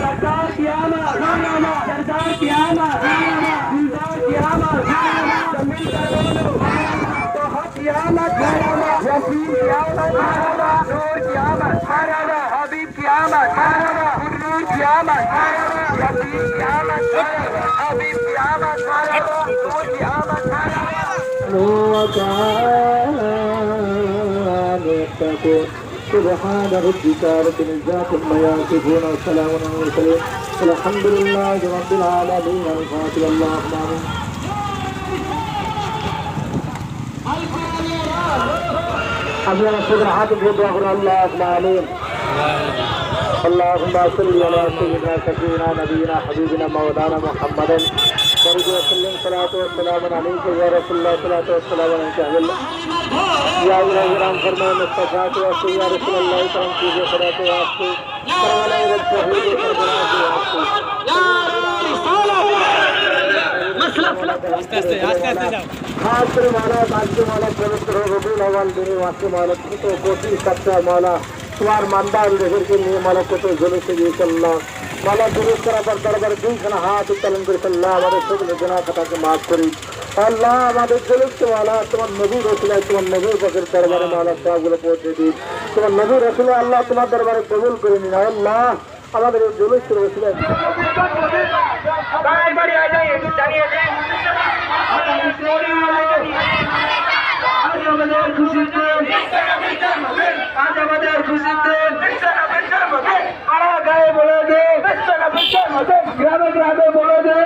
सरदार क़यामत सरदार क़यामत गुलजार क़यामत जमीन का बोलो तो क़यामत यकीन क़यामत नूर क़यामत हबीब क़यामत नूर क़यामत यकीन क़यामत हबीब क़यामत नूर क़यामत سبحان ربك رب العزة عما يصفون وسلام على المرسلين والحمد لله رب العالمين الفاتح اللهم آمين أبي رسول حاتم يدعو الله آمين اللهم صل على سيدنا شفيعنا نبينا حبيبنا مولانا محمد وسلم صلاة والسلام عليك يا رسول الله صلاة والسلام عليك يا إلهي رام فرمان مصطفى واسطے یا رسول اللہ کرم کیجیے صلاة واسطے کروانے رسول کربلا کے واسطے آستے جاؤ خاص کر مولا باقی مولا پوتر ربیع الاول دن واسطے مولا تو کوٹی سچا مولا তোমার মান্দার দেহেরকে নিয়ে মালা কত জ্বলেছে দিয়েছাল্লাহ মালা জুলুস করা পর দরবারে দুইখানা হাত উত্তোলন করেছাল্লাহ আমাদের সকল গুনাহ খাতাকে মাফ করি আল্লাহ আমাদের জুলুসকে মালা তোমার নবী রসুলাই তোমার নবীর পাকের দরবারে মালা সবগুলো পৌঁছে দিন তোমার নবী রসুল আল্লাহ তোমার দরবারে কবুল করে নিন আল্লাহ আমাদের এই জুলুসের রসুলাই আমাদের খুশিতে আজ আমাদের খুশিতে পাড়া গায়ে বলে দে গ্রামে গ্রামে বলে দে